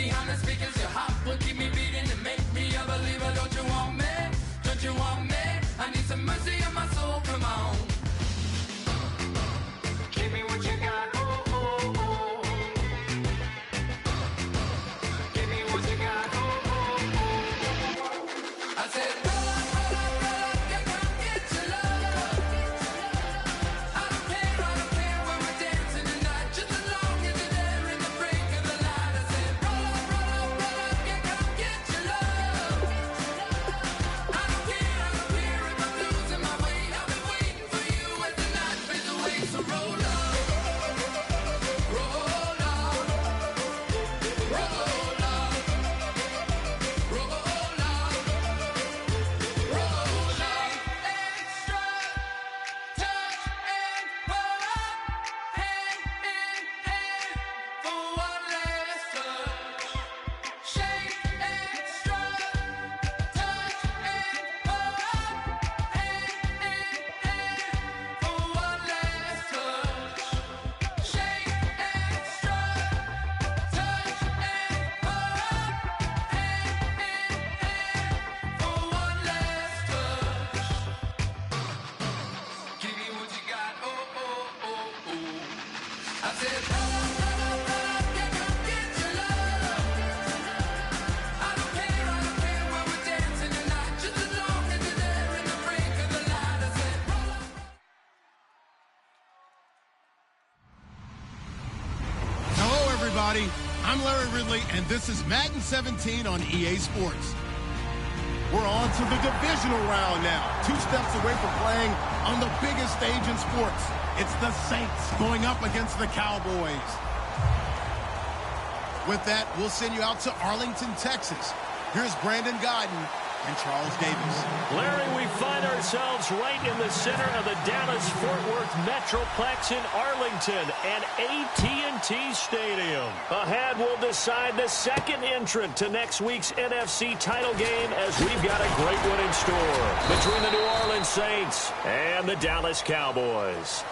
me honest because your heart will keep me beating and make me a believer. Don't you want me? Don't you want me? I need some mercy on my soul, come on. Give me what you got, oh, oh, oh. Give me what you got, oh, oh, oh. I said, roll up, yeah, come get your love. I don't care when we're dancing tonight, just as long as you're there in the break of the light. I said, roll up, yeah, come get your love. I don't care if I'm losing my way. I'll be waiting for you as the night fades away. So roll up, roll up, roll up, roll up, roll up. Extra touch and pull up, hand in hand for one last touch. Shake extra touch and pull up, hand in hand for one last touch. Shake extra touch and pull up, hand in hand for one last touch. Give me what you got, oh, oh, oh, oh. I said, roll up, yeah, come get your love. I don't care when we're dancing tonight, just as long as you're there in the break of the light. I said, roll up. Hello, everybody. I'm Larry Ridley, and this is Madden 17 on EA Sports. We're on to the divisional round now. 2 steps away from playing on the biggest stage in sports. It's the Saints going up against the Cowboys. With that, we'll send you out to Arlington, Texas. Here's Brandon Godden and Charles Davis. Larry, we find ourselves right in the center of the Dallas-Fort Worth Metroplex in Arlington and AT&T Stadium. Ahead, we'll decide the second entrant to next week's NFC title game as we've got a great one in store between the New Orleans Saints and the Dallas Cowboys.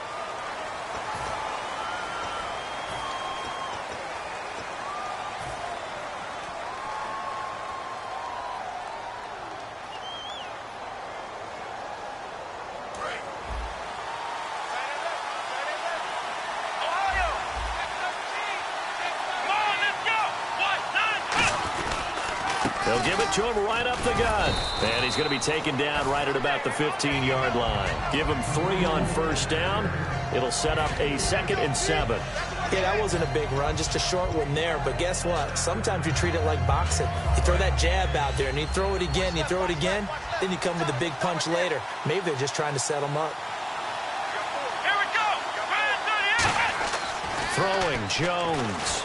They'll give it to him right up the gut. And he's going to be taken down right at about the 15-yard line. Give him 3 on first down. It'll set up a 2nd and 7. Yeah, that wasn't a big run, just a short one there. But guess what? Sometimes you treat it like boxing. You throw that jab out there, and you throw it again, you throw it again, then you come with a big punch later. Maybe they're just trying to set him up. Here we go! Throwing Jones.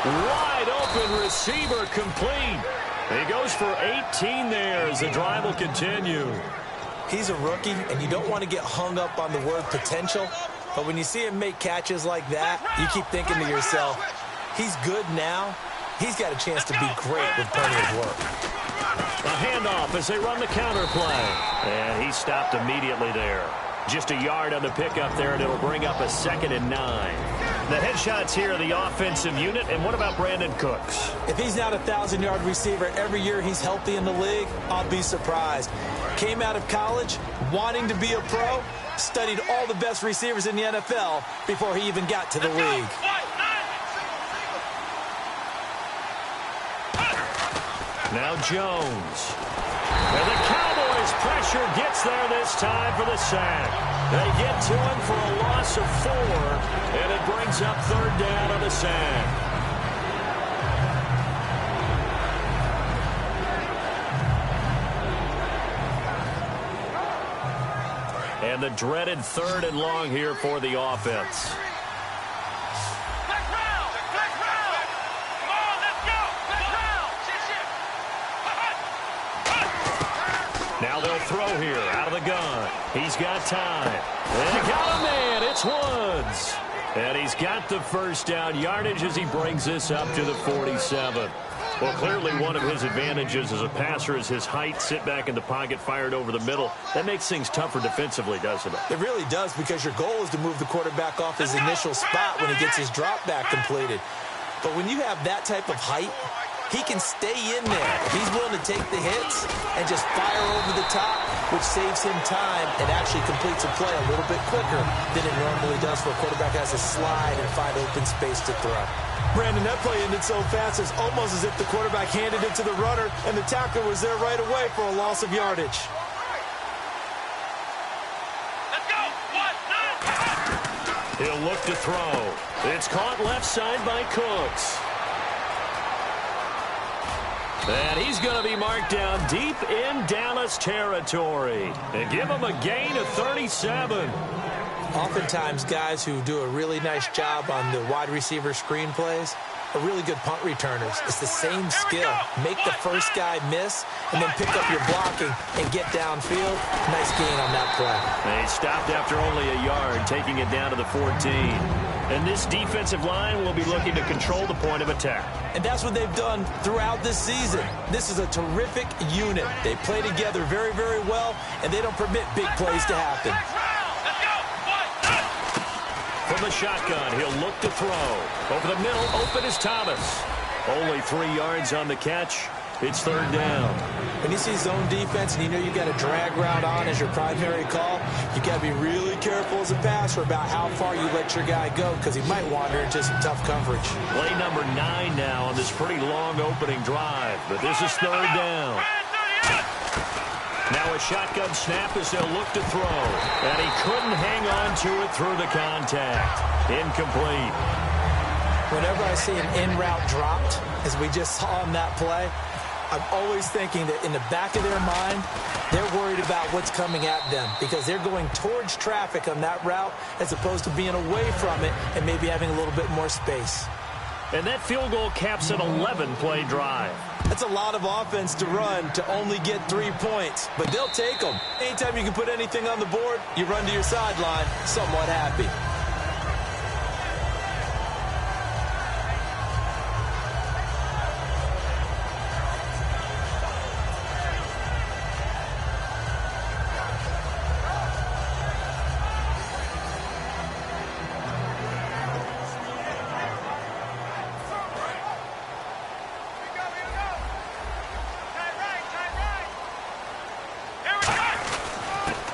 Wide open receiver complete. He goes for 18 there as the drive will continue. He's a rookie, and you don't want to get hung up on the word potential. But when you see him make catches like that, you keep thinking to yourself, he's good now. He's got a chance to be great with plenty of work. A handoff as they run the counter play. And he stopped immediately there. Just a yard on the pickup there, and it'll bring up a 2nd and 9. The headshots here are the offensive unit, and what about Brandon Cooks? If he's not a 1,000-yard receiver every year he's healthy in the league, I'll be surprised. Came out of college wanting to be a pro, studied all the best receivers in the NFL before he even got to the league. Now Jones. And the Cowboys pressure gets there this time for the sack. They get to him for a loss of 4, and it brings up 3rd down on the sack. And the dreaded 3rd and long here for the offense. Now they'll throw here out of the gun. He's got time. They got a man. It's Woods. And he's got the first down yardage as he brings this up to the 47. Well, clearly one of his advantages as a passer is his height. Sit back in the pocket, fired over the middle. That makes things tougher defensively, doesn't it? It really does, because your goal is to move the quarterback off his initial spot when he gets his drop back completed. But when you have that type of height, he can stay in there. He's willing to take the hits and just fire over the top, which saves him time and actually completes a play a little bit quicker than it normally does where a quarterback has to slide and find open space to throw. Brandon, that play ended so fast, it's almost as if the quarterback handed it to the runner and the tackler was there right away for a loss of yardage. Let's go. 1, 2, He'll look to throw. It's caught left side by Cooks. And he's going to be marked down deep in Dallas territory. And give him a gain of 37. Oftentimes, guys who do a really nice job on the wide receiver screen plays are really good punt returners. It's the same skill. Make the first guy miss and then pick up your blocking and get downfield. Nice gain on that play. They stopped after only a yard, taking it down to the 14. And this defensive line will be looking to control the point of attack. And that's what they've done throughout this season. This is a terrific unit. They play together very, very well, and they don't permit big plays to happen. let's go. 1, 2. From the shotgun, he'll look to throw. Over the middle, open is Thomas. Only 3 yards on the catch. It's third down. When you see zone defense and you know you got a drag route on as your primary call, you got to be really careful as a passer about how far you let your guy go because he might wander into some tough coverage. Play number 9 now on this pretty long opening drive, but this is third down. Now a shotgun snap as they'll look to throw, and he couldn't hang on to it through the contact. Incomplete. Whenever I see an in-route dropped, as we just saw on that play, I'm always thinking that in the back of their mind, they're worried about what's coming at them because they're going towards traffic on that route as opposed to being away from it and maybe having a little bit more space. And that field goal caps an 11-play drive. That's a lot of offense to run to only get 3 points, but they'll take them. Anytime you can put anything on the board, you run to your sideline somewhat happy.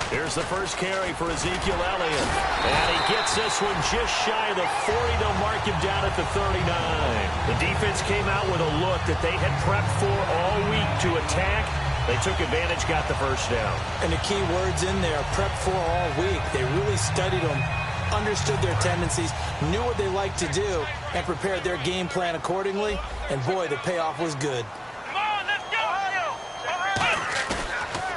Here's the first carry for Ezekiel Elliott. And he gets this one just shy of the 40. They'll mark him down at the 39. The defense came out with a look that they had prepped for all week to attack. They took advantage, got the first down. And the key words in there, prep for all week. They really studied them, understood their tendencies, knew what they liked to do, and prepared their game plan accordingly. And boy, the payoff was good.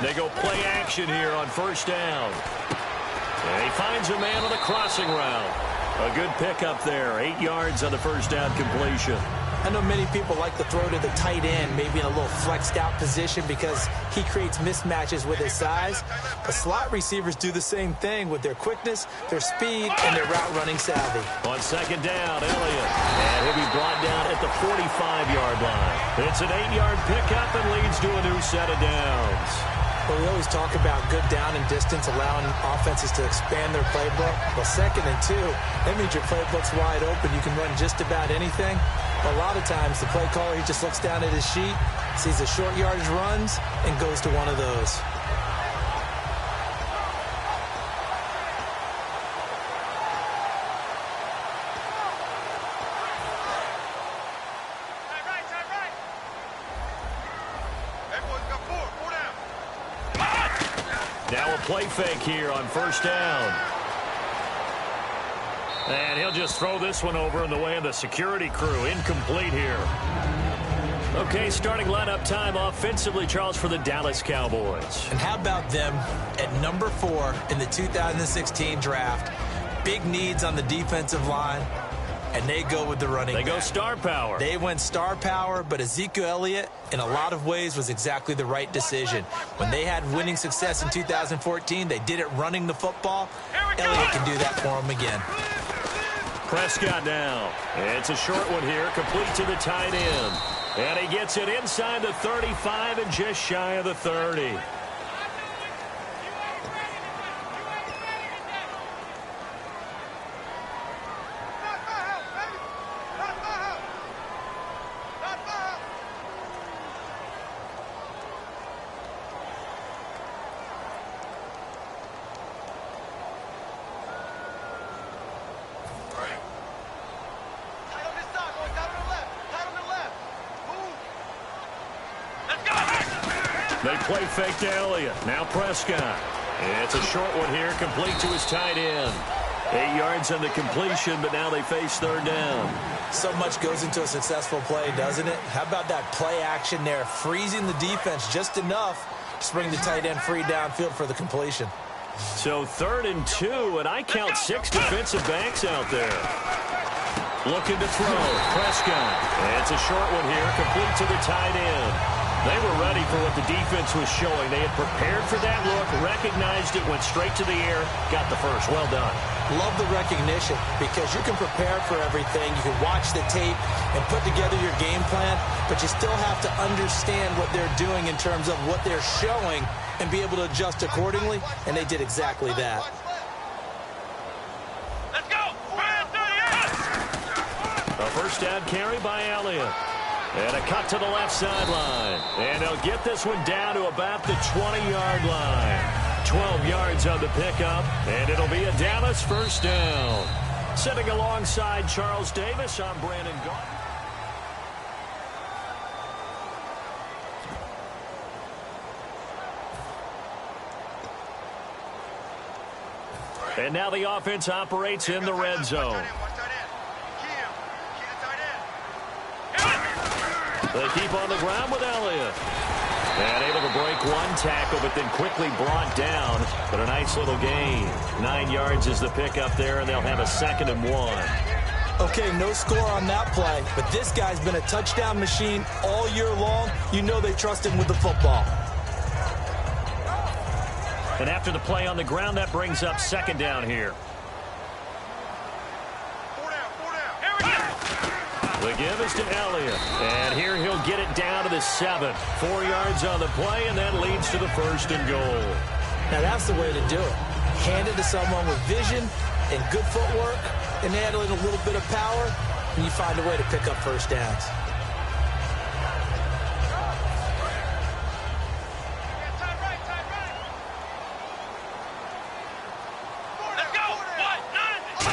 They go play action here on first down. And he finds a man on the crossing route. A good pickup there. 8 yards on the first down completion. I know many people like to throw to the tight end, maybe in a little flexed out position because he creates mismatches with his size. But slot receivers do the same thing with their quickness, their speed, and their route running savvy. On second down, Elliott. And he'll be brought down at the 45-yard line. It's an 8-yard pickup and leads to a new set of downs. But we always talk about good down and distance, allowing offenses to expand their playbook. Well, 2nd and 2, that means your playbook's wide open. You can run just about anything. But a lot of times, the play caller, he just looks down at his sheet, sees the short yardage runs, and goes to one of those. Now a play fake here on first down. And he'll just throw this one over in the way of the security crew. Incomplete here. Okay, starting lineup time offensively, Charles, for the Dallas Cowboys. And how about them at number 4 in the 2016 draft? Big needs on the defensive line, and they go with the running back. They go star power. They went star power, but Ezekiel Elliott, in a lot of ways, was exactly the right decision. When they had winning success in 2014, they did it running the football. Elliott can do that for them again. Prescott now. It's a short one here, complete to the tight end. And he gets it inside the 35 and just shy of the 30. play fake to Elliott. Now Prescott. It's a short one here, complete to his tight end. 8 yards on the completion, but now they face third down. So much goes into a successful play, doesn't it? How about that play action there, freezing the defense just enough to bring the tight end free downfield for the completion. So 3rd and 2, and I count 6 defensive backs out there. Looking to throw. Prescott. It's a short one here, complete to the tight end. They were ready for what the defense was showing. They had prepared for that look, recognized it, went straight to the air, got the first. Well done. Love the recognition because you can prepare for everything. You can watch the tape and put together your game plan, but you still have to understand what they're doing in terms of what they're showing and be able to adjust accordingly, and they did exactly that. Let's go! A first down carry by Elliott. And a cut to the left sideline. And they'll get this one down to about the 20-yard line. 12 yards on the pickup, and it'll be a Dallas first down. Sitting alongside Charles Davis, I'm Brandon Gault. And now the offense operates in the red zone. They keep on the ground with Elliott. And able to break one tackle, but then quickly brought down. But a nice little gain. 9 yards is the pickup there, and they'll have a 2nd and 1. Okay, no score on that play, but this guy's been a touchdown machine all year long. You know they trust him with the football. And after the play on the ground, that brings up 2nd down here. The give is to Elliott. And here he'll get it down to the 7. 4 yards on the play, and that leads to the 1st and goal. Now that's the way to do it. Hand it to someone with vision and good footwork, and add in a little bit of power, and you find a way to pick up first downs.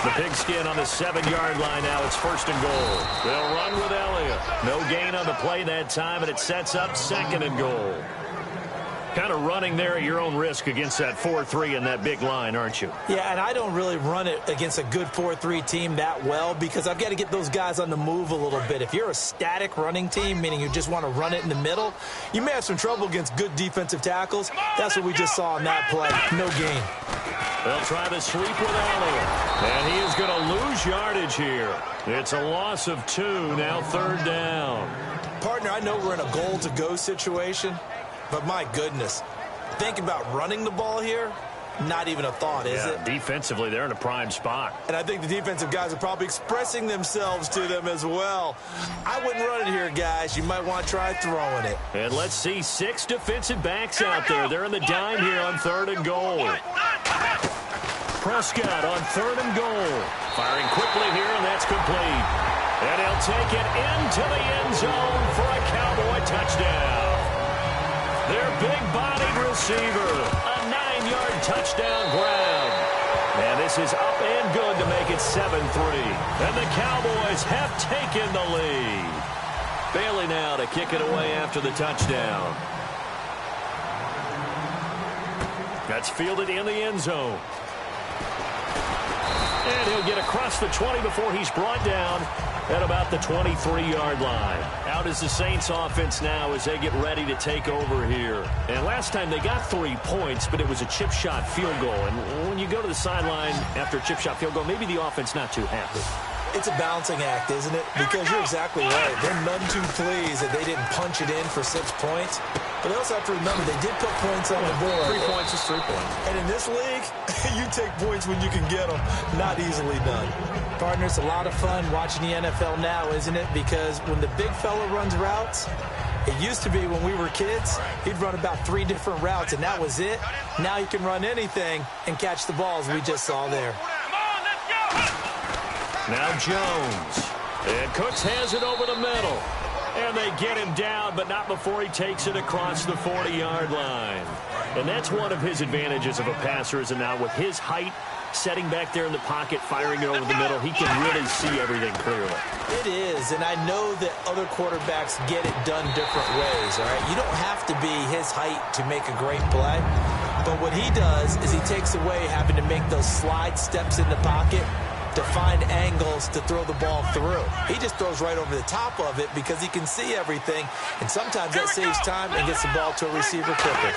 The pigskin on the 7-yard line now. It's 1st and goal. They'll run with Elliott. No gain on the play that time, and it sets up 2nd and goal. Kind of running there at your own risk against that 4-3 and that big line, aren't you? Yeah, and I don't really run it against a good 4-3 team that well because I've got to get those guys on the move a little bit. If you're a static running team, meaning you just want to run it in the middle, you may have some trouble against good defensive tackles. That's what we just saw in that play. No gain. They'll try the sweep with Elliott. And he is going to lose yardage here. It's a loss of 2, now 3rd down. Partner, I know we're in a goal-to-go situation, but my goodness, think about running the ball here. Not even a thought, is it? Defensively, they're in a prime spot. And I think the defensive guys are probably expressing themselves to them as well. I wouldn't run it here, guys. You might want to try throwing it. And let's see 6 defensive backs out there. They're in the dime here on 3rd and goal. Prescott on 3rd and goal. Firing quickly here, and that's complete. And he'll take it into the end zone for a Cowboy touchdown. Their big-bodied receiver. A 9-yard touchdown grab. And this is up and good to make it 7-3. And the Cowboys have taken the lead. Bailey now to kick it away after the touchdown. That's fielded in the end zone. And he'll get across the 20 before he's brought down at about the 23-yard line. Out is the Saints offense now as they get ready to take over here. And last time they got 3 points, but it was a chip shot field goal. And when you go to the sideline after a chip shot field goal, maybe the offense not too happy. It's a balancing act, isn't it? Because you're exactly right. They're none too pleased that they didn't punch it in for 6 points. But they also have to remember they did put points on the board. 3 points is 3 points. And in this league, you take points when you can get them. Not easily done. Partner, it's a lot of fun watching the NFL now, isn't it? Because when the big fella runs routes, it used to be when we were kids, he'd run about 3 different routes, and that was it. Now you can run anything and catch the balls we just saw there. Now Jones. And Cooks has it over the middle. And they get him down, but not before he takes it across the 40-yard line. And that's one of his advantages of a passer, is now with his height, setting back there in the pocket, firing it over the middle, he can really see everything clearly. It is, and I know that other quarterbacks get it done different ways, all right? You don't have to be his height to make a great play, but what he does is he takes away having to make those slide steps in the pocket to find angles to throw the ball through. He just throws right over the top of it because he can see everything, and sometimes that saves time and gets the ball to a receiver quicker.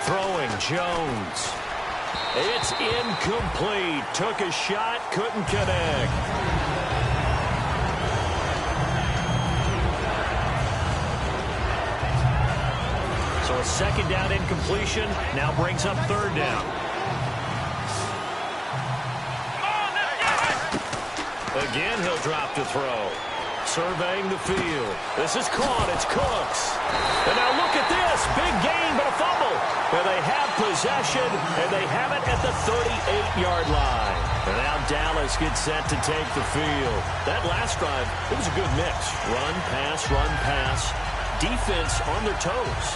Throwing Jones. It's incomplete. Took a shot, couldn't connect. So a second down incompletion now brings up third down. Again, he'll drop to throw. Surveying the field. This is caught. It's Cooks. And now look at this. Big gain, but a fumble. And they have possession, and they have it at the 38-yard line. And now Dallas gets set to take the field. That last drive, it was a good mix. Run, pass, defense on their toes.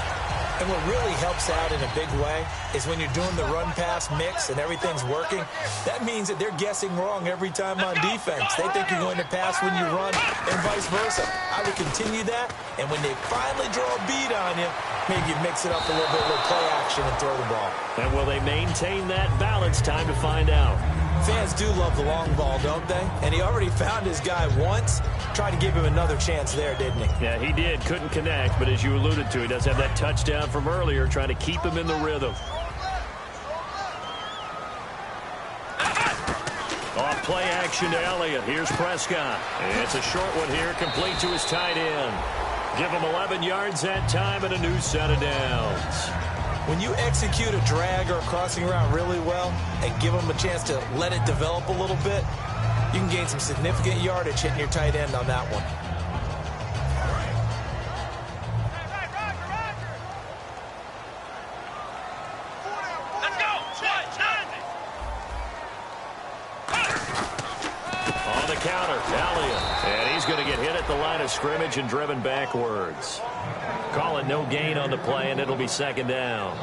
And what really helps out in a big way is when you're doing the run-pass mix and everything's working, that means that they're guessing wrong every time on defense. They think you're going to pass when you run and vice versa. I would continue that, and when they finally draw a beat on you, maybe you mix it up a little bit with play action and throw the ball. And will they maintain that balance? Time to find out. Fans do love the long ball, don't they? And he already found his guy once. Tried to give him another chance there, didn't he? Yeah, he did. Couldn't connect, but as you alluded to, he does have that touchdown from earlier, trying to keep him in the rhythm. Off play action to Elliott. Here's Prescott. It's a short one here, complete to his tight end. Give him 11 yards that time and a new set of downs. When you execute a drag or a crossing route really well and give them a chance to let it develop a little bit, you can gain some significant yardage hitting your tight end on that one. Let's go. On the counter, Elliott. And he's going to get hit at the line of scrimmage and driven backwards. Call it no gain on the play, and it'll be second down.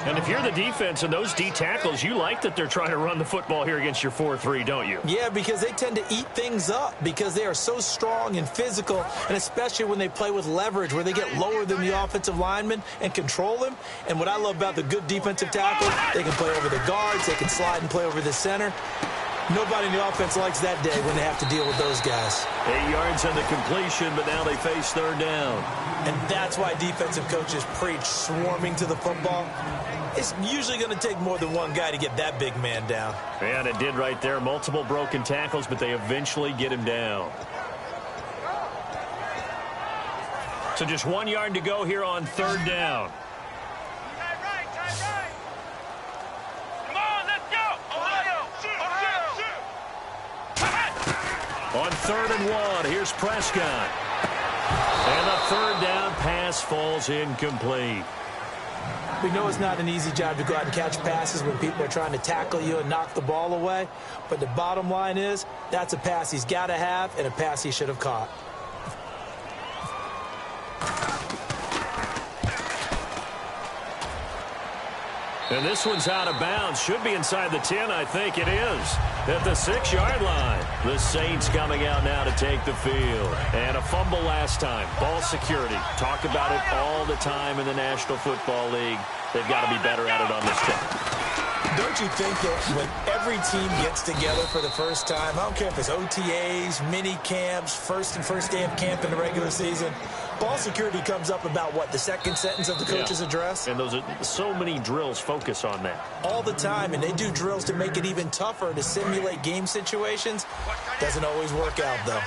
And if you're the defense and those D tackles, you like that they're trying to run the football here against your 4-3, don't you? Yeah, because they tend to eat things up because they are so strong and physical, and especially when they play with leverage where they get lower than the offensive lineman and control him. And what I love about the good defensive tackle, they can play over the guards, they can slide and play over the center. Nobody in the offense likes that day when they have to deal with those guys. 8 yards on the completion, but now they face third down. And that's why defensive coaches preach swarming to the football. It's usually going to take more than one guy to get that big man down. And it did right there. Multiple broken tackles, but they eventually get him down. So just 1 yard to go here on third down. On 3rd and 1, here's Prescott. And the third down pass falls incomplete. We know it's not an easy job to go out and catch passes when people are trying to tackle you and knock the ball away. But the bottom line is, that's a pass he's got to have and a pass he should have caught. And this one's out of bounds. Should be inside the 10, I think it is. At the 6-yard line. The Saints coming out now to take the field. And a fumble last time. Ball security. Talk about it all the time in the National Football League. They've got to be better at it on this one. Don't you think that when every team gets together for the first time, I don't care if it's OTAs, mini camps, first day of camp in the regular season, ball security comes up about what, the second sentence of the coach's address? And those are so many drills focus on that. All the time, and they do drills to make it even tougher to simulate game situations. Doesn't always work out, though.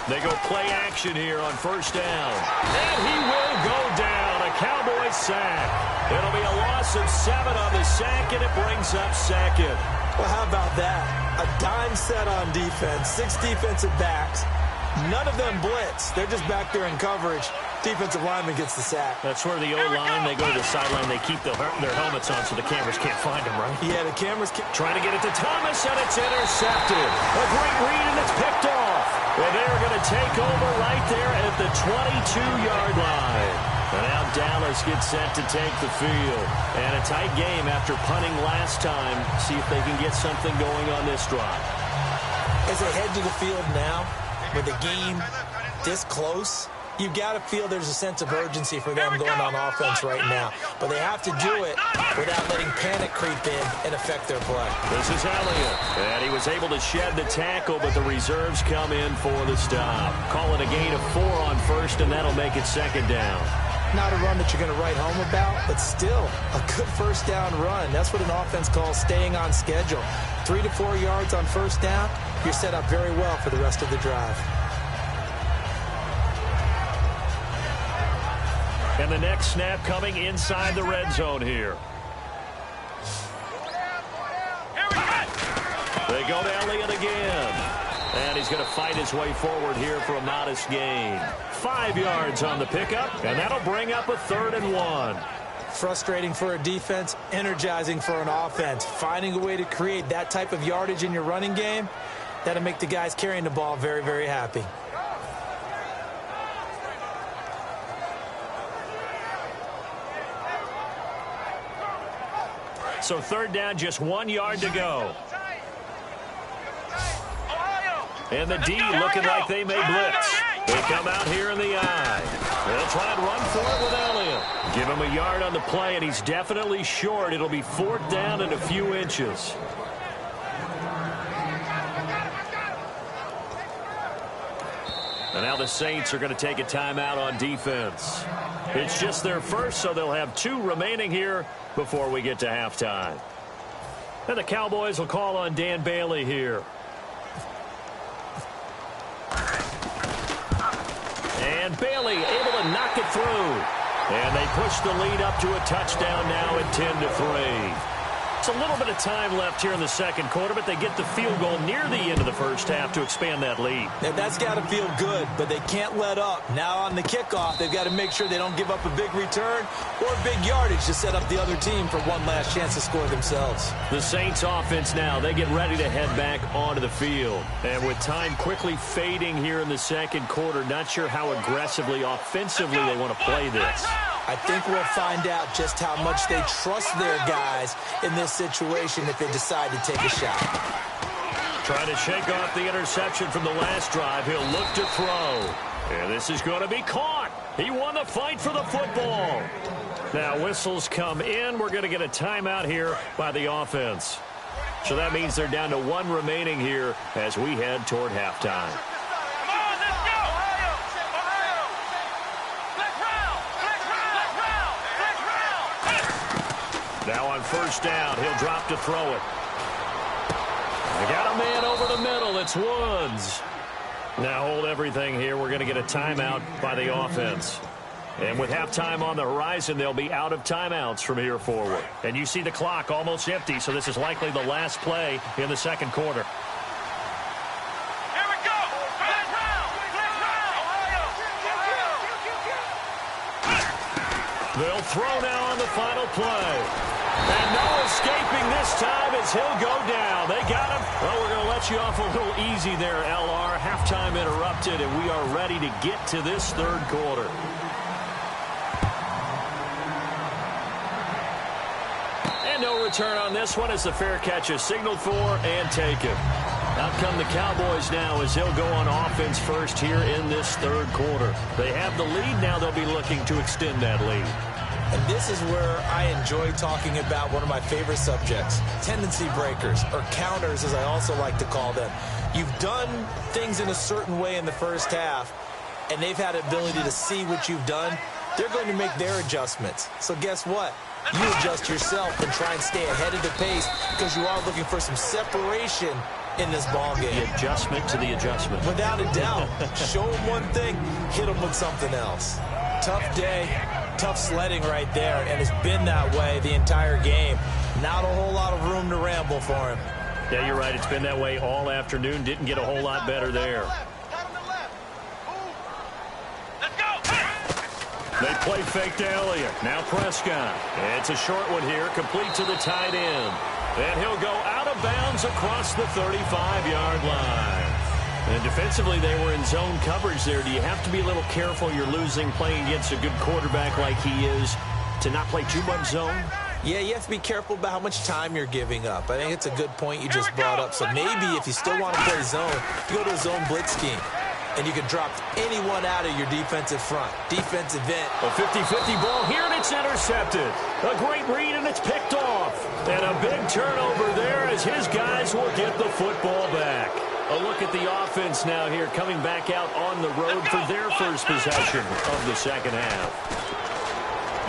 They go play action here on first down. And he will go down. A Cowboy sack. It'll be a loss of 7 on the sack, and it brings up second. Well, how about that? A dime set on defense, 6 defensive backs. None of them blitz. They're just back there in coverage. Defensive lineman gets the sack. That's where the O-line, they go to the sideline, they keep their helmets on so the cameras can't find them, right? Yeah, the cameras can't. Trying to get it to Thomas, and it's intercepted. A great read, and it's picked off. And they're going to take over right there at the 22-yard line. And now Dallas gets set to take the field. And a tight game after punting last time. See if they can get something going on this drive. As they head to the field now, with the game this close, you've got to feel there's a sense of urgency for them going on offense right now. But they have to do it without letting panic creep in and affect their play. This is Elliott. And he was able to shed the tackle, but the reserves come in for the stop. Call it a gain of 4 on first, and that'll make it second down. Not a run that you're going to write home about, but still a good first down run. That's what an offense calls staying on schedule. 3 to 4 yards on first down, you're set up very well for the rest of the drive. And the next snap coming inside the red zone here. They go to Elliott again. And he's going to fight his way forward here for a modest gain. 5 yards on the pickup, and that'll bring up a 3rd and 1. Frustrating for a defense, energizing for an offense. Finding a way to create that type of yardage in your running game, that'll make the guys carrying the ball very, very happy. So 3rd down, just 1 yard to go. And the D looking like they may blitz. They come out here in the eye. They'll try and run for it with Elliott. Give him a yard on the play, and he's definitely short. It'll be 4th down and a few inches. And now the Saints are going to take a timeout on defense. It's just their first, so they'll have 2 remaining here before we get to halftime. And the Cowboys will call on Dan Bailey here. And Bailey able to knock it through. And they push the lead up to a touchdown now at 10-3. It's a little bit of time left here in the second quarter, but they get the field goal near the end of the first half to expand that lead. And that's got to feel good, but they can't let up. Now on the kickoff, they've got to make sure they don't give up a big return or big yardage to set up the other team for one last chance to score themselves. The Saints offense now, they get ready to head back onto the field. And with time quickly fading here in the second quarter, not sure how aggressively, offensively they want to play this. I think we'll find out just how much they trust their guys in this situation if they decide to take a shot. Trying to shake off the interception from the last drive. He'll look to throw. And this is going to be caught. He won the fight for the football. Now whistles come in. We're going to get a timeout here by the offense. So that means they're down to 1 remaining here as we head toward halftime. Now on first down, he'll drop to throw it. They got a man over the middle. It's Woods. Now hold everything here. We're going to get a timeout by the offense. And with halftime on the horizon, they'll be out of timeouts from here forward. And you see the clock almost empty, so this is likely the last play in the second quarter. They'll throw now on the final play. And no escaping this time as he'll go down. They got him. Well, we're going to let you off a little easy there, LR. Halftime interrupted, and we are ready to get to this third quarter. And no return on this one as the fair catch is signaled for and taken. Out come the Cowboys now as they'll go on offense first here in this third quarter. They have the lead. Now they'll be looking to extend that lead. And this is where I enjoy talking about one of my favorite subjects, tendency breakers, or counters as I also like to call them. You've done things in a certain way in the first half, and they've had the ability to see what you've done. They're going to make their adjustments. So guess what? You adjust yourself and try and stay ahead of the pace because you are looking for some separation in this ball game. The adjustment to the adjustment. Without a doubt. Show them one thing, hit them with something else. Tough day, tough sledding right there, and it's been that way the entire game. Not a whole lot of room to ramble for him. Yeah, you're right. It's been that way all afternoon. Didn't get a whole lot better there. They play fake to Elliott. Now Prescott. It's a short one here, complete to the tight end. And he'll go out of bounds across the 35-yard line. And defensively, they were in zone coverage there. Do you have to be a little careful? You're losing playing against a good quarterback like he is to not play too much zone? Yeah, you have to be careful about how much time you're giving up. I think it's a good point you just brought up. So maybe if you still want to play zone, you go to a zone blitz scheme. And you can drop anyone out of your defensive front. Defensive end. A 50-50 ball here, and it's intercepted. A great read, and it's picked off. And a big turnover there as his guys will get the football back. A look at the offense now here, coming back out on the road for their first possession of the second half.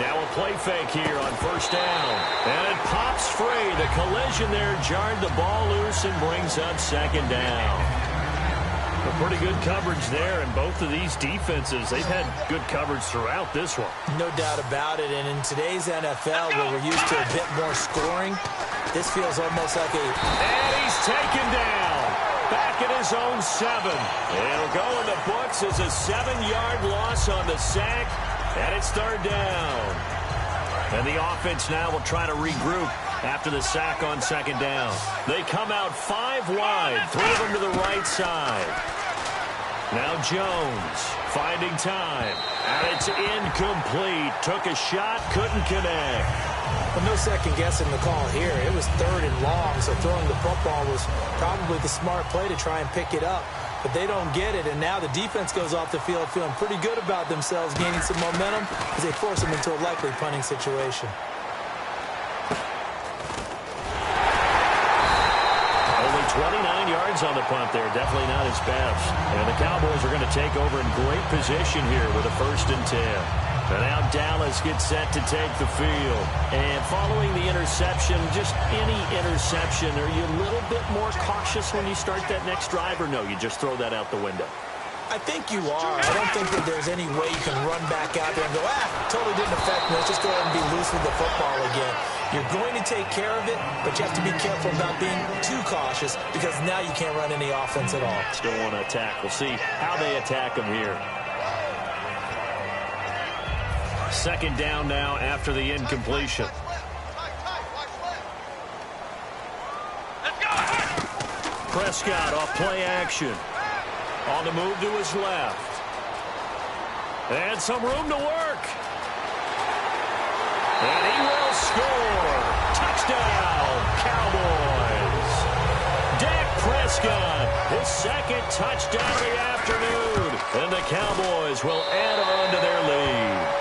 Now a play fake here on first down. And it pops free. The collision there jarred the ball loose and brings up second down. A pretty good coverage there, and both of these defenses, they've had good coverage throughout this one. No doubt about it, and in today's NFL, where we're used to a bit more scoring, this feels almost like a... And he's taken down. Back at his own 7. It'll go in the books as a 7-yard loss on the sack, and it's third down. And the offense now will try to regroup after the sack on second down. They come out 5 wide, 3 of them to the right side. Now Jones finding time, and it's incomplete. Took a shot, couldn't connect. Well, no second guessing the call here. It was 3rd and long, so throwing the football was probably the smart play to try and pick it up. But they don't get it, and now the defense goes off the field feeling pretty good about themselves, gaining some momentum as they force them into a likely punting situation. Only 29 yards on the punt there. Definitely not his best. And the Cowboys are going to take over in great position here with a 1st and 10. And now Dallas gets set to take the field. And following the interception, just any interception, are you a little bit more cautious when you start that next drive, or no, you just throw that out the window? I think you are. I don't think that there's any way you can run back out there and go, totally didn't affect me. Let's just go ahead and be loose with the football again. You're going to take care of it, but you have to be careful about being too cautious because now you can't run any offense at all. Still want to attack. We'll see how they attack them here. Second down now after the incompletion. Prescott off play action. On the move to his left. And some room to work. And he will score. Touchdown, Cowboys. Dak Prescott, his 2nd touchdown of the afternoon. And the Cowboys will add on to their lead.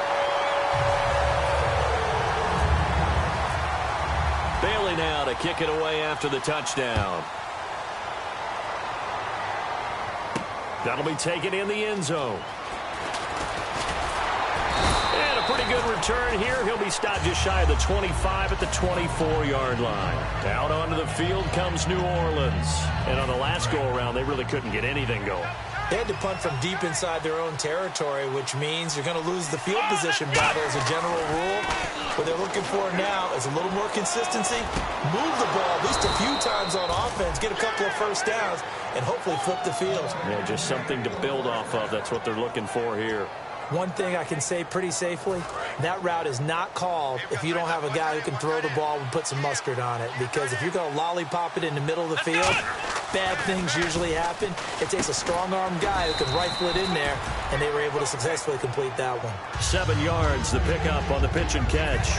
Bailey now to kick it away after the touchdown. That'll be taken in the end zone. And a pretty good return here. He'll be stopped just shy of the 25 at the 24-yard line. Out onto the field comes New Orleans. And on the last go-around, they really couldn't get anything going. They had to punt from deep inside their own territory, which means you're going to lose the field position battle as a general rule. What they're looking for now is a little more consistency, move the ball at least a few times on offense, get a couple of first downs, and hopefully flip the field. Yeah, just something to build off of. That's what they're looking for here. One thing I can say pretty safely, that route is not called if you don't have a guy who can throw the ball and put some mustard on it. Because if you're going to lollipop it in the middle of the field, bad things usually happen. It takes a strong-armed guy who can rifle it in there, and they were able to successfully complete that one. 7 yards, the pickup on the pitch and catch.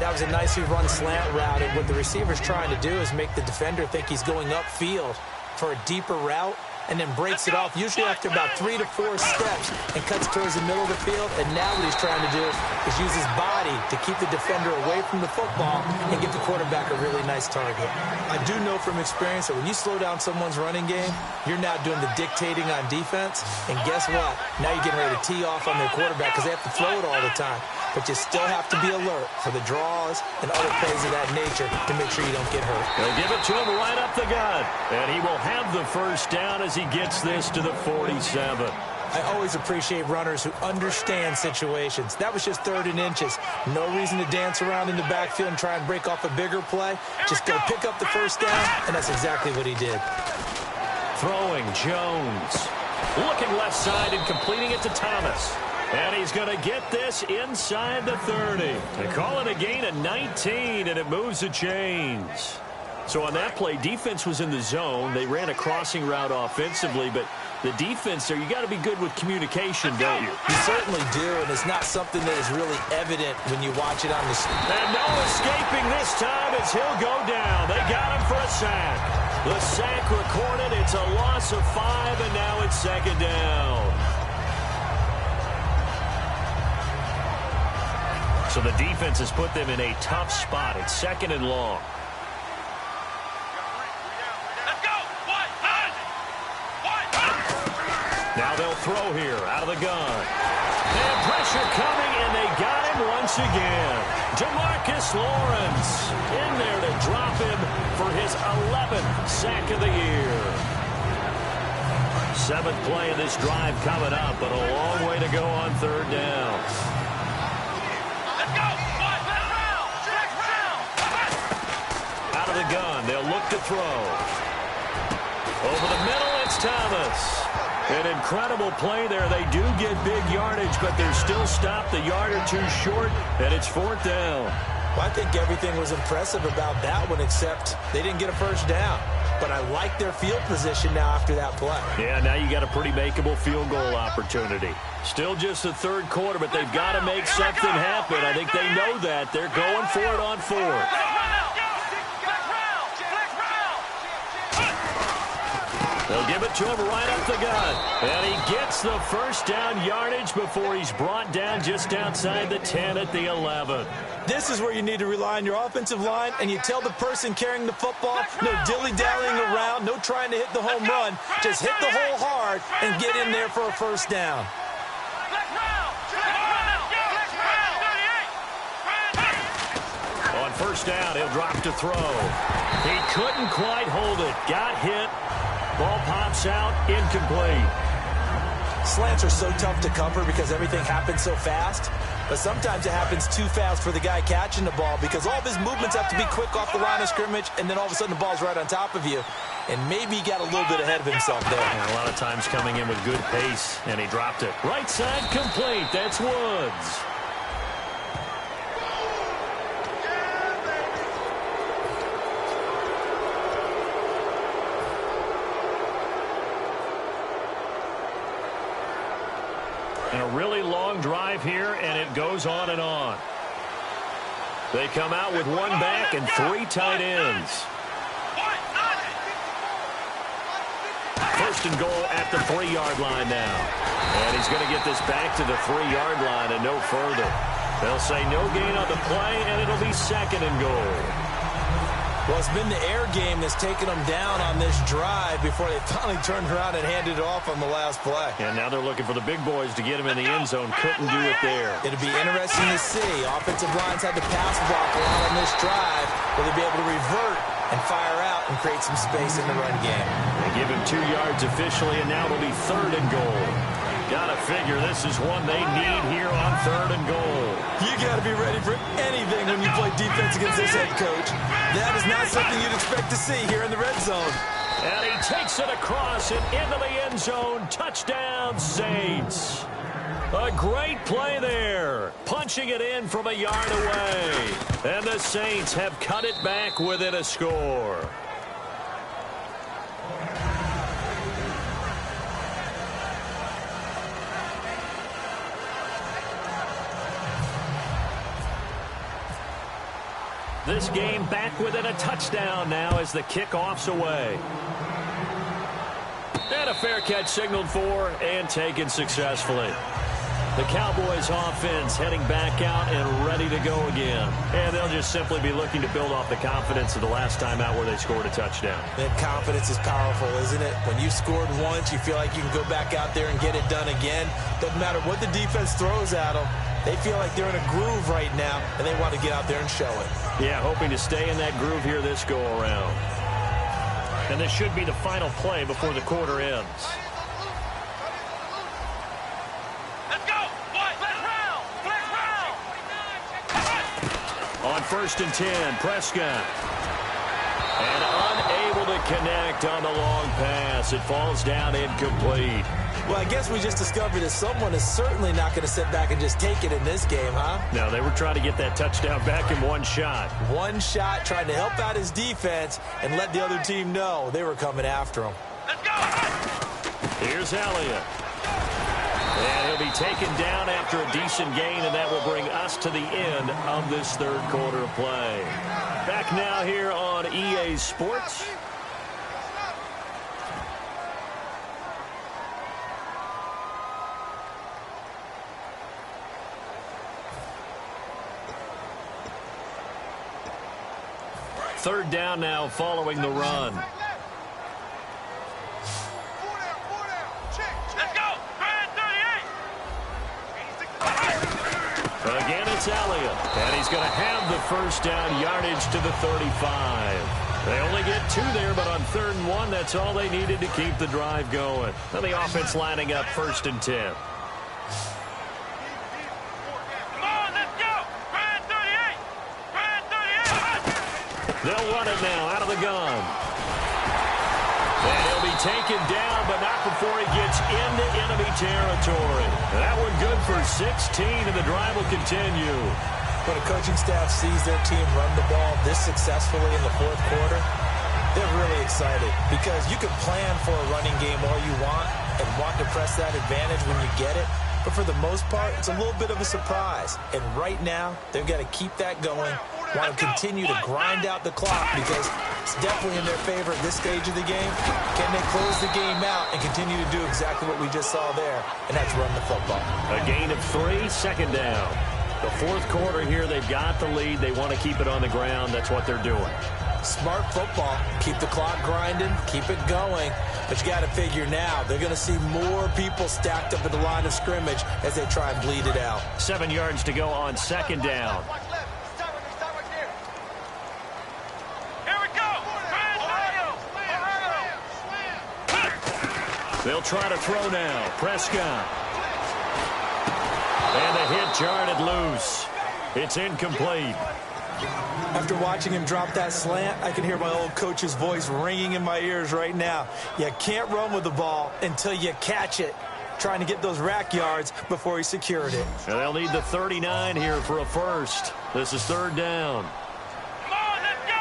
That was a nicely run slant route, and what the receiver's trying to do is make the defender think he's going upfield for a deeper route, and then breaks it off, usually after about 3 to 4 steps, and cuts towards the middle of the field. And now what he's trying to do is use his body to keep the defender away from the football and give the quarterback a really nice target. I do know from experience that when you slow down someone's running game, you're now doing the dictating on defense. And guess what? Now you're getting ready to tee off on their quarterback because they have to throw it all the time. But you still have to be alert for the draws and other plays of that nature to make sure you don't get hurt. They'll give it to him right up the gut. And he will have the first down as he gets this to the 47. I always appreciate runners who understand situations. That was just 3rd and inches. No reason to dance around in the backfield and try and break off a bigger play. Just go pick up the first down, and that's exactly what he did. Throwing Jones. Looking left side and completing it to Thomas. And he's going to get this inside the 30. They call it a gain of 19, and it moves the chains. So on that play, defense was in the zone. They ran a crossing route offensively, but the defense there, you got to be good with communication, don't you? You certainly do, and it's not something that is really evident when you watch it on the screen. And no escaping this time as he'll go down. They got him for a sack. The sack recorded. It's a loss of 5, and now it's second down. So the defense has put them in a tough spot. It's second and long. Now they'll throw here out of the gun. And pressure coming, and they got him once again. DeMarcus Lawrence in there to drop him for his 11th sack of the year. 7th play of this drive coming up, but a long way to go on third down. Let's go! Out of the gun, they'll look to throw. Over the middle, it's Thomas. An incredible play there. They do get big yardage, but they're still stopped a yard or two short, and it's fourth down. Well, I think everything was impressive about that one, except they didn't get a first down. But I like their field position now after that play. Yeah, now you got a pretty makeable field goal opportunity. Still just the third quarter, but they've got to make something happen. I think they know that. They're going for it on fourth. They'll give it to him right up the gut. And he gets the first down yardage before he's brought down just outside the 10 at the 11. This is where you need to rely on your offensive line, and you tell the person carrying the football, no dilly-dallying around, no trying to hit the home run. Just hit the hole hard and get in there for a first down. On first down, he'll drop to throw. He couldn't quite hold it. Got hit. Ball pops out, incomplete. Slants are so tough to cover because everything happens so fast. But sometimes it happens too fast for the guy catching the ball because all of his movements have to be quick off the line of scrimmage, and then all of a sudden the ball's right on top of you. And maybe he got a little bit ahead of himself there. And a lot of times coming in with good pace, and he dropped it. Right side complete. That's Woods. And a really long drive here, and it goes on and on. They come out with one back and 3 tight ends. First and goal at the 3-yard line now. And he's going to get this back to the 3-yard line and no further. They'll say no gain on the play, and it'll be second and goal. Well, it's been the air game that's taken them down on this drive before they finally turned around and handed it off on the last play. And now they're looking for the big boys to get him in the end zone. Couldn't do it there. It'll be interesting to see. Offensive lines had to pass block a lot on this drive. Will they be able to revert and fire out and create some space in the run game? They give him 2 yards officially, and now it'll be third and goal. Gotta figure this is one they need here on third and goal. You gotta be ready for anything when you play defense against this head coach. That is not something you'd expect to see here in the red zone. And he takes it across and into the end zone. Touchdown, Saints. A great play there. Punching it in from a yard away. And the Saints have cut it back within a score. This game back within a touchdown now as the kickoff's away. And a fair catch signaled for and taken successfully. The Cowboys offense heading back out and ready to go again. And they'll just simply be looking to build off the confidence of the last time out where they scored a touchdown. That confidence is powerful, isn't it? When you scored once, you feel like you can go back out there and get it done again. Doesn't matter what the defense throws at them. They feel like they're in a groove right now, and they want to get out there and show it. Yeah, hoping to stay in that groove here this go-around. And this should be the final play before the quarter ends. Let's go! Let's round! On first and 10, Prescott. And unable to connect on the long pass. It falls down incomplete. Well, I guess we just discovered that someone is certainly not going to sit back and just take it in this game, huh? No, they were trying to get that touchdown back in one shot. One shot, trying to help out his defense and let the other team know they were coming after him. Let's go! Here's Elliott. And he'll be taken down after a decent gain, and that will bring us to the end of this third quarter of play. Back now here on EA Sports. Third down now following the run. Let's go! Brand 38! Again, it's Elliott. And he's going to have the first down yardage to the 35. They only get 2 there, but on 3rd and 1, that's all they needed to keep the drive going. And the offense lining up 1st and 10. They'll run it now out of the gun. And he'll be taken down, but not before he gets into enemy territory. That one good for 16, and the drive will continue. When a coaching staff sees their team run the ball this successfully in the 4th quarter, they're really excited because you can plan for a running game all you want and want to press that advantage when you get it. But for the most part, it's a little bit of a surprise. And right now, they've got to keep that going. Want to continue to grind out the clock because it's definitely in their favor at this stage of the game. Can they close the game out and continue to do exactly what we just saw there? And that's run the football. A gain of 3, 2nd down. The 4th quarter here, they've got the lead. They want to keep it on the ground. That's what they're doing. Smart football. Keep the clock grinding. Keep it going. But you got to figure now, they're going to see more people stacked up at the line of scrimmage as they try and bleed it out. 7 yards to go on 2nd down. They'll try to throw now. Prescott. And the hit jarred loose. It's incomplete. After watching him drop that slant, I can hear my old coach's voice ringing in my ears right now. You can't run with the ball until you catch it. Trying to get those rack yards before he secured it. And they'll need the 39 here for a first. This is 3rd down. Come on, let's go!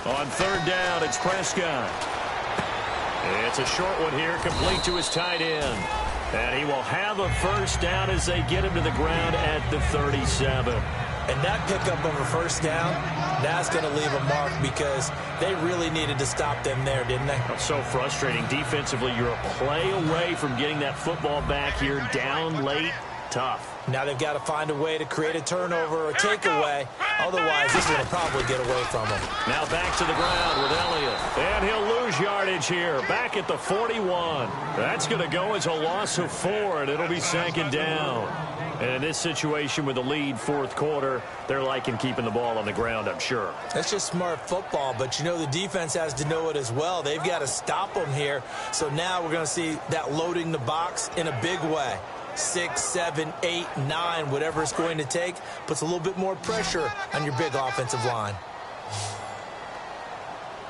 On 3rd down, it's Prescott. It's a short one here, complete to his tight end. And he will have a first down as they get him to the ground at the 37. And that pickup of a first down, that's going to leave a mark because they really needed to stop them there, didn't they? That's so frustrating. Defensively, you're a play away from getting that football back here down late. Tough. Now they've got to find a way to create a turnover or takeaway. Otherwise, this is going to probably get away from them. Now back to the ground with Elliott. And he'll lose yardage here. Back at the 41. That's going to go as a loss of 4, and it'll be 2nd down. And in this situation with the lead 4th quarter, they're liking keeping the ball on the ground, I'm sure. That's just smart football, but you know the defense has to know it as well. They've got to stop them here. So now we're going to see that loading the box in a big way. 6, 7, 8, 9, whatever it's going to take, puts a little bit more pressure on your big offensive line.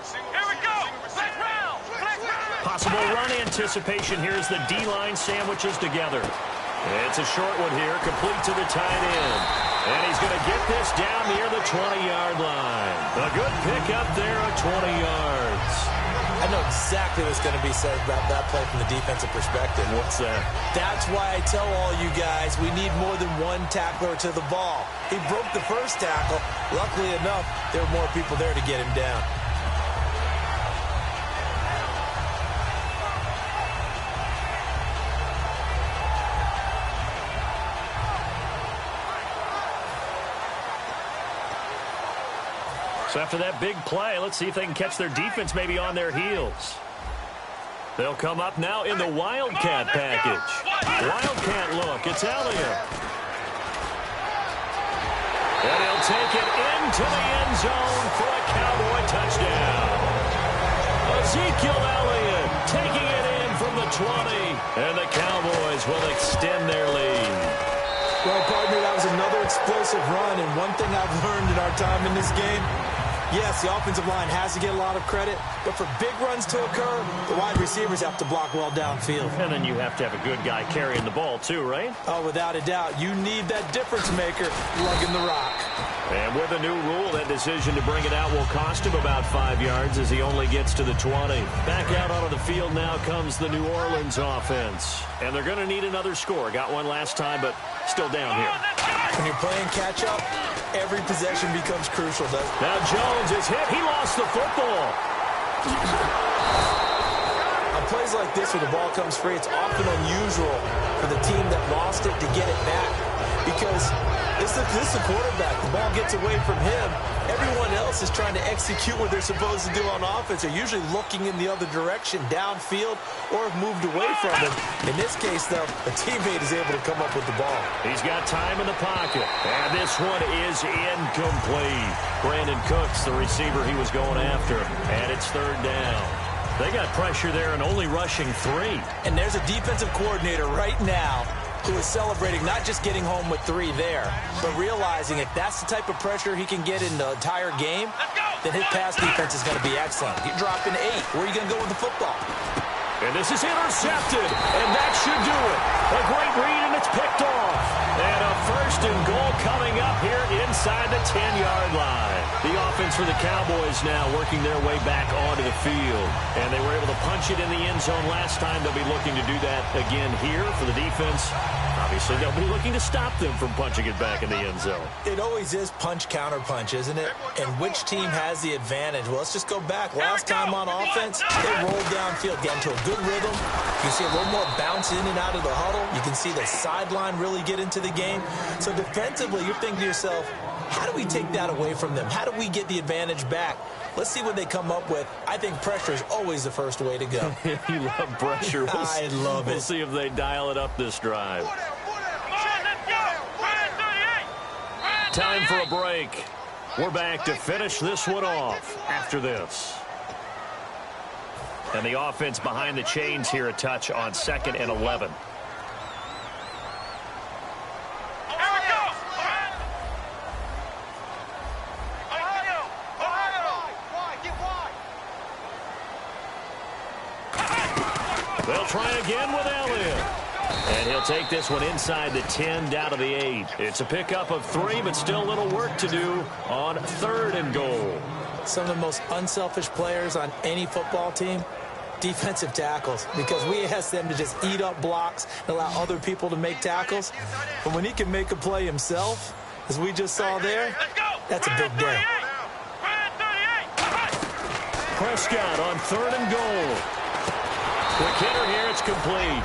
Here we go! Black round! Possible run anticipation here as the D-line sandwiches together. It's a short one here, complete to the tight end. And he's going to get this down near the 20-yard line. A good pickup there at 20 yards. I know exactly what's going to be said about that play from the defensive perspective. What's that? That's why I tell all you guys we need more than one tackler to the ball. He broke the first tackle. Luckily enough, there were more people there to get him down. So after that big play, let's see if they can catch their defense maybe on their heels. They'll come up now in the Wildcat package. Wildcat look. It's Elliott. And he'll take it into the end zone for a Cowboy touchdown. Ezekiel Elliott taking it in from the 20. And the Cowboys will extend their lead. Well, partner, that was another explosive run. And one thing I've learned in our time in this game, Yes, the offensive line has to get a lot of credit, but for big runs to occur, the wide receivers have to block well downfield. And then you have to have a good guy carrying the ball too, right? Oh, without a doubt, you need that difference maker lugging the rock. And with a new rule, that decision to bring it out will cost him about 5 yards as he only gets to the 20. Back out onto the field now comes the New Orleans offense. And they're going to need another score. Got one last time, but still down here. When you're playing catch-up, every possession becomes crucial, doesn't it? Now Jones is hit. He lost the football. On plays like this where the ball comes free, it's often unusual for the team that lost it to get it back. Because this is the quarterback. The ball gets away from him. Everyone else is trying to execute what they're supposed to do on offense. They're usually looking in the other direction, downfield, or have moved away from him. In this case, though, a teammate is able to come up with the ball. He's got time in the pocket. And this one is incomplete. Brandon Cooks, the receiver he was going after. And it's third down. They got pressure there and only rushing 3. And there's a defensive coordinator right now who is celebrating not just getting home with 3 there, but realizing if that's the type of pressure he can get in the entire game, then his pass defense is going to be excellent. You're dropping 8. Where are you going to go with the football? And this is intercepted, and that should do it. A great read, and it's picked off. And a first and goal coming up here inside the 10-yard line. The offense for the Cowboys now working their way back onto the field. And they were able to punch it in the end zone last time. They'll be looking to do that again here for the defense. Obviously, they'll be looking to stop them from punching it back in the end zone. It always is punch-counter-punch, isn't it? And which team has the advantage? Well, let's just go back. Last time on offense, they rolled downfield, get into a good rhythm. You see a little more bounce in and out of the huddle. You can see the sideline really get into the game. So defensively, you're thinking to yourself, how do we take that away from them? How do we get the advantage back? Let's see what they come up with. I think pressure is always the first way to go. You love pressure. I love it. We'll see if they dial it up this drive. Time for a break. We're back to finish this one off after this. And the offense behind the chains here a touch on 2nd and 11. They'll try again with Elliott. And he'll take this one inside the 10 down to the 8. It's a pickup of 3, but still a little work to do on 3rd and goal. Some of the most unselfish players on any football team, defensive tackles, because we ask them to just eat up blocks and allow other people to make tackles. But when he can make a play himself, as we just saw there, that's a big day. Prescott on 3rd and goal. Quick hitter here, it's complete.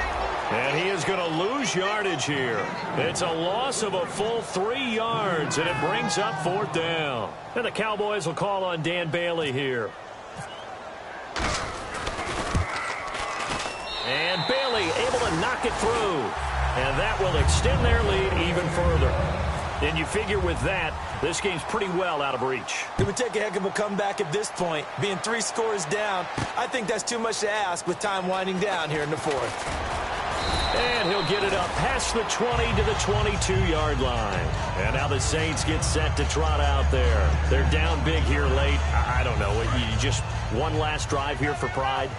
And he is going to lose yardage here. It's a loss of a full 3 yards, and it brings up 4th down. And the Cowboys will call on Dan Bailey here. And Bailey able to knock it through. And that will extend their lead even further. And you figure with that, this game's pretty well out of reach. It would take a heck of a comeback at this point. Being 3 scores down, I think that's too much to ask with time winding down here in the 4th. And he'll get it up past the 20 to the 22-yard line. And now the Saints get set to trot out there. They're down big here late. I don't know. You just one last drive here for pride?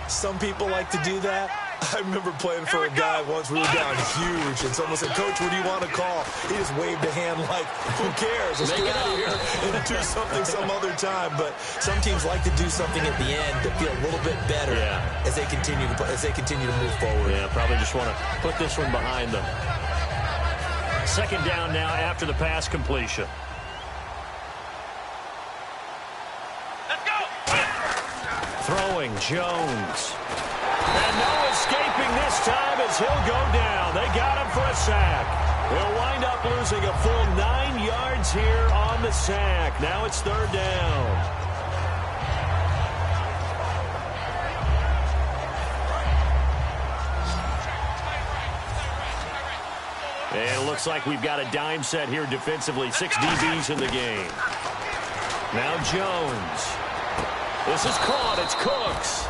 Some people like to do that. I remember playing for a guy once. We were down huge, and someone said, "Coach, what do you want to call?" He just waved a hand like, "Who cares? Let's get out of here and do something some other time." But some teams like to do something at the end to feel a little bit better as they continue to move forward. Yeah, probably just want to put this one behind them. 2nd down now after the pass completion. Let's go. Throwing Jones. And no escaping this time as he'll go down. They got him for a sack. They'll wind up losing a full 9 yards here on the sack. Now it's 3rd down. And it looks like we've got a dime set here defensively. 6 DBs in the game. Now Jones. This is caught. It's Cooks.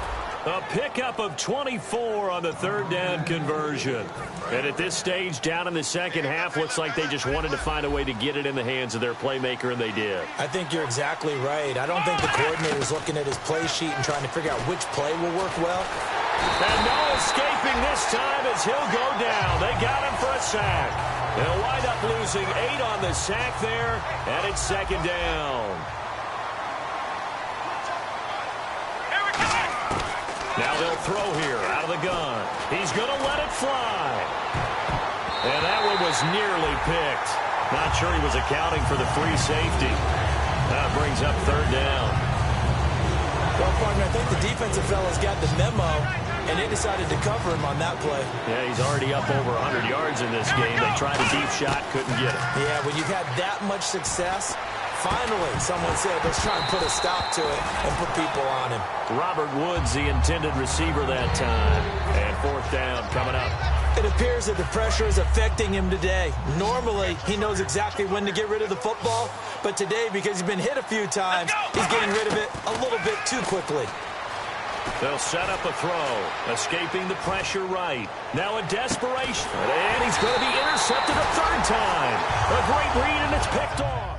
A pickup of 24 on the third down conversion. And at this stage, down in the second half, looks like they just wanted to find a way to get it in the hands of their playmaker, and they did. I think you're exactly right. I don't think the coordinator's looking at his play sheet and trying to figure out which play will work well. And no escaping this time as he'll go down. They got him for a sack. They'll wind up losing 8 on the sack there, and it's second down. Now they'll throw here out of the gun. He's going to let it fly. And that one was nearly picked. Not sure he was accounting for the free safety. That brings up third down. Well, partner, I think the defensive fellas got the memo, and they decided to cover him on that play. Yeah, he's already up over 100 yards in this game. They tried a deep shot, couldn't get it. Yeah, when you've had that much success, finally someone said, let's try and put a stop to it and put people on him. Robert Woods, the intended receiver that time. And fourth down coming up. It appears that the pressure is affecting him today. Normally, he knows exactly when to get rid of the football, but today, because he's been hit a few times, he's getting rid of it a little bit too quickly. They'll set up a throw, escaping the pressure right. Now in desperation, and he's going to be intercepted a third time. A great read, and it's picked off.